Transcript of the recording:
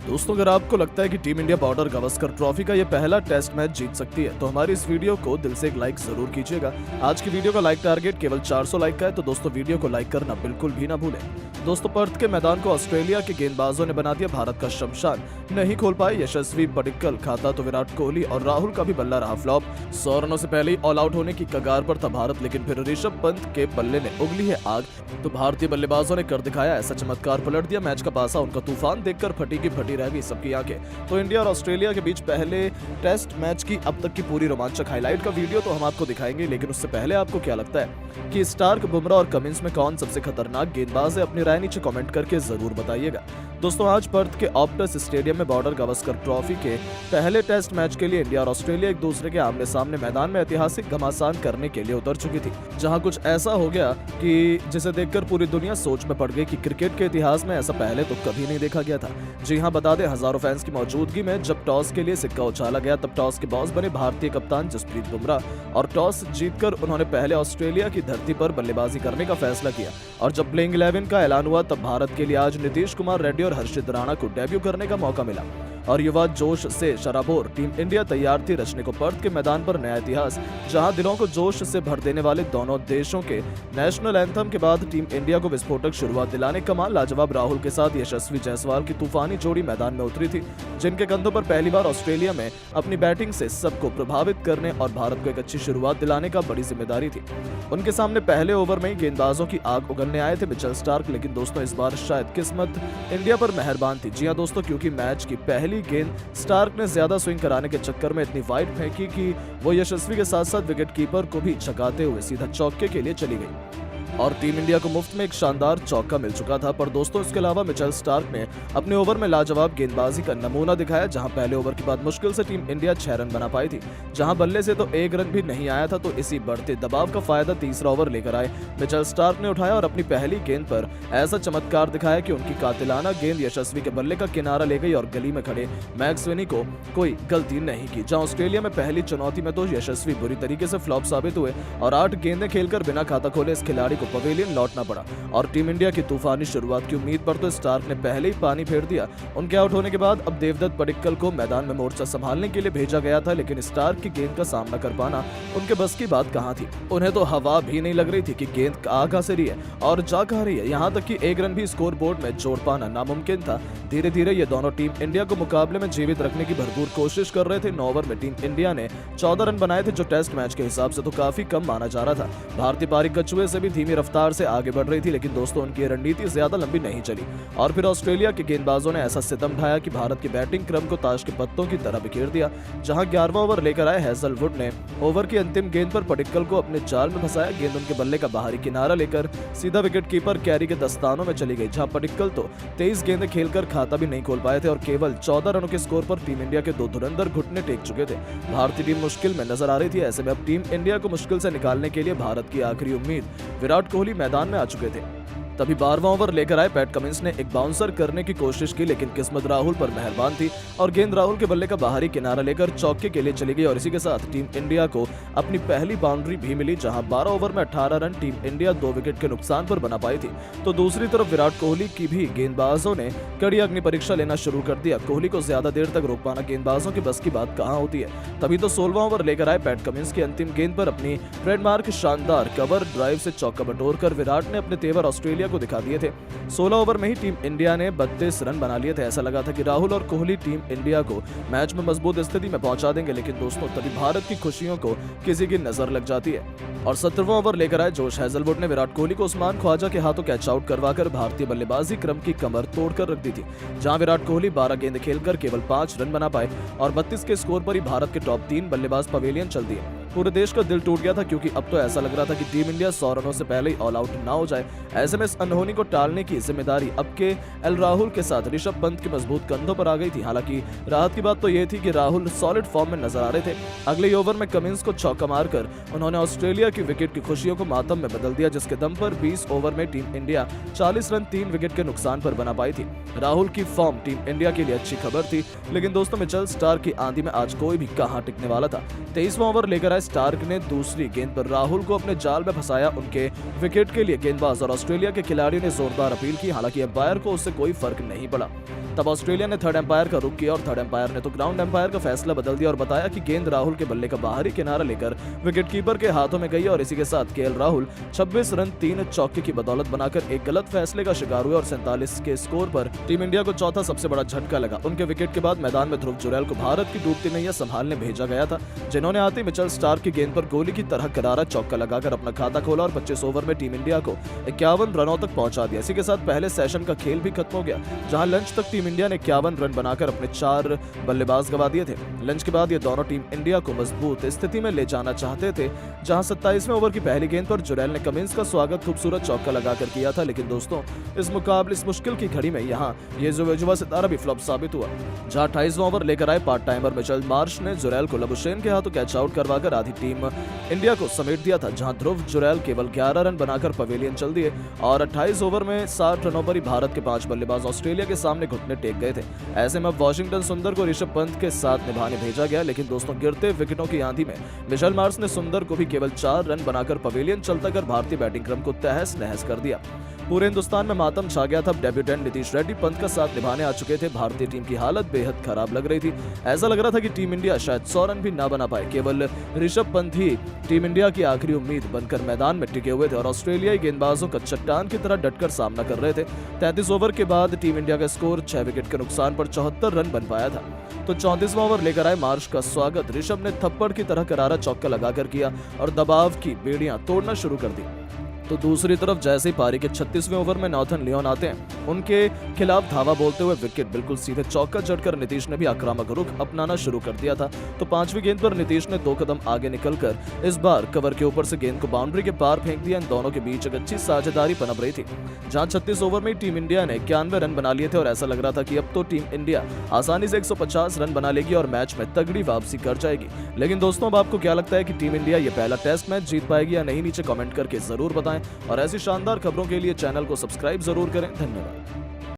दोस्तों, अगर आपको लगता है कि team India border Gavaskar trophy का ये पहला टेस्ट मैच जीत सकती है तो हमारी इस वीडियो को दिल से एक लाइक जरूर कीजिएगा। आज की वीडियो का लाइक टारगेट केवल 400 लाइक का है, तो दोस्तों वीडियो को लाइक करना बिल्कुल भी ना भूलें। दोस्तों, पर्थ के मैदान को ऑस्ट्रेलिया के गेंदबाजों ने बना दिया भारत का शमशान। नहीं खोल पाए यशस्वी पडिक्कल, खाता तो विराट कोहली और राहुल का भी बल्ला रहा फ्लॉप। 100 रनों से पहले ही ऑल आउट होने की कगार पर था भारत, लेकिन फिर ऋषभ पंत के बल्ले ने उगली है आग। तो भारतीय बल्लेबाजों ने कर दिखाया ऐसा चमत्कार, पलट दिया मैच का पासा। उनका तूफान देखकर फटी की फटी रह गई सबकी आंखें। तो इंडिया और ऑस्ट्रेलिया के बीच पहले टेस्ट मैच की अब तक की पूरी रोमांचक हाईलाइट का वीडियो तो हम आपको दिखाएंगे, लेकिन उससे पहले आपको क्या लगता है कि स्टार्क, बुमराह और कमिंस में कौन सबसे खतरनाक गेंदबाज है? अपनी राय नीचे कमेंट करके जरूर बताइएगा। दोस्तों, आज पर्थ के ऑप्टस स्टेडियम में बॉर्डर गावस्कर ट्रॉफी के पहले टेस्ट मैच के लिए इंडिया और ऑस्ट्रेलिया एक दूसरे के आमने सामने मैदान में ऐतिहासिक घमासान करने के लिए उतर चुकी थी, जहां कुछ ऐसा हो गया कि जिसे देखकर पूरी दुनिया सोच में पड़ गई कि क्रिकेट के इतिहास में ऐसा पहले तो कभी नहीं देखा गया था। जी हां, बता दें, हजारों फैंस की मौजूदगी में जब टॉस के लिए सिक्का उछाला गया तब टॉस के बॉस बने भारतीय कप्तान जसप्रीत बुमराह और टॉस जीतकर उन्होंने पहले ऑस्ट्रेलिया की धरती पर बल्लेबाजी करने का फैसला किया। और जब प्लेइंग 11 का ऐलान हुआ तब भारत के लिए आज नीतीश कुमार रेड्डी और हर्षित राणा को डेब्यू करने का मौका मिला और युवा जोश से शराबोर टीम इंडिया तैयार थी रचने को पर्थ के मैदान पर नया इतिहास, जहां दिलों को जोश से भर देने वाले दोनों देशों के नेशनल एंथम के बाद टीम इंडिया को विस्फोटक शुरुआत दिलाने कमाल लाजवाब राहुल के साथ यशस्वी जायसवाल की तूफानी जोड़ी मैदान में उतरी थी, जिनके कंधों पर पहली बार ऑस्ट्रेलिया में अपनी बैटिंग से सबको प्रभावित करने और भारत को एक अच्छी शुरुआत दिलाने का बड़ी जिम्मेदारी थी। उनके सामने पहले ओवर में ही गेंदबाजों की आग उगलने आए थे मिचेल स्टार्क, लेकिन दोस्तों इस बार शायद किस्मत इंडिया पर मेहरबान थी। जी हां दोस्तों, क्योंकि मैच की पहली गेंद स्टार्क ने ज्यादा स्विंग कराने के चक्कर में इतनी वाइड फेंकी कि वो यशस्वी के साथ साथ विकेटकीपर को भी छकाते हुए सीधा चौके के लिए चली गई और टीम इंडिया को मुफ्त में एक शानदार चौका मिल चुका था। पर दोस्तों, इसके अलावा मिचेल स्टार्क ने अपने ओवर में लाजवाब गेंदबाजी का नमूना दिखाया, जहां पहले ओवर के बाद मुश्किल से टीम इंडिया 6 रन बना पाई थी, जहां बल्ले से तो एक रन भी नहीं आया था। तो इसी बढ़ते दबाव का फायदा तीसरा ओवर लेकर आए मिचेल स्टार्क ने उठाया और अपनी पहली गेंद पर ऐसा चमत्कार दिखाया कि उनकी कातिलाना गेंद यशस्वी के बल्ले का किनारा ले गई और गली में खड़े मैक्सवेनी को कोई गलती नहीं की। जहां ऑस्ट्रेलिया में पहली चुनौती में तो यशस्वी बुरी तरीके से फ्लॉप साबित हुए और 8 गेंदें खेलकर बिना खाता खोले इस खिलाड़ी पवेलियन लौटना पड़ा। और टीम इंडिया की तूफानी शुरुआत की उम्मीद पर तो स्टार्क ने पहले ही पानी फेर दिया। उनके आउट होने के बाद अब देवदत्त पडिक्कल को मैदान में मोर्चा संभालने के लिए भेजा गया था, लेकिन स्टार्क की गेंद का सामना कर पाना उनके बस की बात कहां थी। उन्हें तो हवा भी नहीं लग रही थी कि गेंद कहां से रही है और जा कहां रही है। यहां तक कि एक रन भी स्कोर बोर्ड में जोड़ पाना नामुमकिन था। धीरे धीरे ये दोनों टीम इंडिया को मुकाबले में जीवित रखने की भरपूर कोशिश कर रहे थे। 9 ओवर में टीम इंडिया ने 14 रन बनाए थे, जो टेस्ट मैच के हिसाब से तो काफी कम माना जा रहा था। भारतीय पारी कछुए से भी धीमी रफ्तार से आगे बढ़ रही थी, लेकिन दोस्तों उनकी रणनीति ज्यादा लंबी नहीं चली और फिर ऑस्ट्रेलिया के गेंदबाजों ने ऐसा सितम ढाया कि भारत के बैटिंग क्रम को ताश के पत्तों की तरह बिखेर दिया। जहां 11वां ओवर लेकर आए हेजलवुड ने ओवर की अंतिम गेंद पर पडिक्कल को अपने जाल में फंसाया। गेंद उनके बल्ले का बाहरी किनारा लेकर सीधा विकेटकीपर कैरी के दस्तानों में चली गई, जहां पडिक्कल तो 23 गेंदें खेलकर खाता भी नहीं खोल पाए थे और केवल 14 रनों के स्कोर पर टीम इंडिया के 2 धुरंधर घुटने टेक चुके थे। भारतीय टीम मुश्किल में नजर आ रही थी। ऐसे में अब टीम इंडिया को मुश्किल से निकालने के लिए भारत की आखिरी उम्मीद विराट कोहली मैदान में आ चुके थे। तभी 12वां ओवर लेकर आए पैट कमिंस ने एक बाउंसर करने की कोशिश की, लेकिन किस्मत राहुल पर मेहरबान थी और गेंद राहुल के बल्ले का बाहरी किनारा लेकर चौके के लिए चली गई और इसी के साथ टीम इंडिया को अपनी पहली बाउंड्री भी मिली, जहां 12 ओवर में 18 रन टीम इंडिया 2 विकेट के नुकसान पर बना पाई थी। तो दूसरी तरफ विराट कोहली की भी गेंदबाजों ने कड़ी अग्नि परीक्षा लेना शुरू कर दिया। कोहली को ज्यादा देर तक रोक पाना गेंदबाजों की बस की बात कहां होती है। तभी तो 16वां ओवर लेकर आए पैट कमिंस की अंतिम गेंद पर अपनी ट्रेडमार्क शानदार कवर ड्राइव से चौका बटोरकर विराट ने अपने तेवर ऑस्ट्रेलिया को दिखा दिए थे। 16 ओवर में ही टीम इंडिया ने 32 रन बना लिए थे। ऐसा लगा था कि राहुल और कोहली टीम इंडिया को मैच में मजबूत स्थिति में पहुंचा देंगे, लेकिन दोस्तों तभी भारत की खुशियों को किसी की नजर लग जाती है और 17वां ओवर लेकर आए जोश हेजलवुड ने विराट कोहली को उस्मान ख्वाजा के हाथों कैच आउट करवाकर भारतीय बल्लेबाजी क्रम की कमर तोड़कर रख दी थी। जहां विराट कोहली 12 गेंदें खेलकर केवल 5 रन बना पाए और 32 के स्कोर पर ही भारत के टॉप 3 बल्लेबाज पवेलियन चल दिए। पूरे देश का दिल टूट गया था, क्योंकि अब तो ऐसा लग रहा था कि टीम इंडिया 100 रनों से पहले ही ऑल आउट ना हो जाए। ऐसे में इस अनहोनी को टालने की जिम्मेदारी अब के एल राहुल के साथ ऋषभ पंत के मजबूत कंधों पर आ गई थी। हालांकि राहत की बात तो ये थी कि राहुल सॉलिड फॉर्म में नजर आ रहे थे। अगले ओवर में कमिंस को चौका मारकर उन्होंने ऑस्ट्रेलिया की विकेट की खुशियों को मातम में बदल दिया, जिसके दम पर 20 ओवर में टीम इंडिया 40 रन 3 विकेट के नुकसान पर बना पाई थी। राहुल की फॉर्म टीम इंडिया के लिए अच्छी खबर थी, लेकिन दोस्तों मिचेल स्टार्क की आंधी में आज कोई भी कहां टिकने वाला था। 23वां ओवर लेकर आए स्टार्क ने दूसरी गेंद पर राहुल को अपने जाल में फंसाया। उनके विकेट के लिए गेंदबाज और ऑस्ट्रेलिया के खिलाड़ियों ने जोरदार अपील की, हालांकि एम्पायर को उससे कोई फर्क नहीं पड़ा। तब ऑस्ट्रेलिया ने थर्ड एम्पायर का रुख किया और थर्ड एम्पायर ने तो ग्राउंड एम्पायर का फैसला बदल दिया और बताया कि गेंद राहुल के बल्ले का बाहरी किनारा लेकर विकेटकीपर के हाथों में गई और इसी के साथ केएल राहुल 26 रन 3 चौके की बदौलत बनाकर एक गलत फैसले का शिकार हुए और 47 के स्कोर पर टीम इंडिया को चौथा सबसे बड़ा झटका लगा। उनके विकेट के बाद मैदान में ध्रुव जुरैल को भारत की डूबती नैया संभालने भेजा गया था, जिन्होंने आते मिचेल स्टार्क की गेंद पर गोली की तरह करारा चौका लगाकर अपना खाता खोला और 25 ओवर में टीम इंडिया को 51 रनों तक पहुंचा दिया। इसी के साथ पहले सेशन का खेल भी खत्म हो गया, जहां लंच तक टीम इंडिया ने 51 रन बनाकर अपने 4 बल्लेबाज गवा दिए थे। लंच के बाद ये दोनों टीम इंडिया को मजबूत स्थिति में ले जाना चाहते थे, जहां 27वें ओवर की पहली गेंद पर जुरैल ने कमिंस का स्वागत खूबसूरत चौका लगाकर किया था। लेकिन दोस्तों, इस मुश्किल की घड़ी में यहाँ ये युवा सितारा भी फ्लॉप साबित हुआ, जहां 28वां ओवर लेकर आए पार्ट टाइमर मिचेल मार्श ने जुरैल को लबुशेन के हाथों कैच आउट करवाकर आधी टीम इंडिया को समेट दिया था, जहां ध्रुव जुरैल केवल 11 रन बनाकर पवेलियन चल दिए और 28 ओवर में 60 रनों पर ही भारत के 5 बल्लेबाज ऑस्ट्रेलिया के सामने घुटने टेक गए थे। ऐसे में वॉशिंगटन सुंदर को ऋषभ पंत के साथ निभाने भेजा गया, लेकिन दोस्तों गिरते विकेटों की आंधी में मिचेल मार्श ने सुंदर को भी केवल 4 रन बनाकर पवेलियन चलता कर भारतीय बैटिंग क्रम को तहस नहस कर दिया। पूरे हिंदुस्तान में मातम छा गया था। डेब्यूटेंट नीतीश रेड्डी पंत का साथ निभाने आ चुके थे। भारतीय टीम की हालत बेहद खराब लग रही थी। ऐसा लग रहा था कि टीम इंडिया शायद 100 रन भी ना बना पाए। केवल ऋषभ पंत ही टीम इंडिया की आखिरी उम्मीद बनकर मैदान में टिके हुए थे और ऑस्ट्रेलियाई गेंदबाजों का चट्टान की तरह डटकर सामना कर रहे थे। 33 ओवर के बाद टीम इंडिया का स्कोर 6 विकेट के नुकसान पर 74 रन बन पाया था। तो 34वां ओवर लेकर आए मार्श का स्वागत ऋषभ ने थप्पड़ की तरह करारा चौका लगाकर किया और दबाव की बेड़ियां तोड़ना शुरू कर दी। तो दूसरी तरफ जैसे ही पारी के 36वें ओवर में नॉर्थन लियोन आते हैं, उनके खिलाफ धावा बोलते हुए विकेट बिल्कुल सीधे चौका जड़कर नीतीश ने भी आक्रामक रुख अपनाना शुरू कर दिया था। तो 5वीं गेंद पर नीतीश ने 2 कदम आगे निकलकर इस बार कवर के ऊपर से गेंद को बाउंड्री के पार फेंक दिया। इन दोनों के बीच एक अच्छी साझेदारी पनप रही थी, जहां 36 ओवर में टीम इंडिया ने 91 रन बना लिए थे और ऐसा लग रहा था कि अब तो टीम इंडिया आसानी से 150 रन बना लेगी और मैच में तगड़ी वापसी कर जाएगी। लेकिन दोस्तों, अब आपको क्या लगता है कि टीम इंडिया ये पहला टेस्ट मैच जीत पाएगी या नहीं? नीचे कमेंट करके जरूर बताएं और ऐसी शानदार खबरों के लिए चैनल को सब्सक्राइब जरूर करें। धन्यवाद।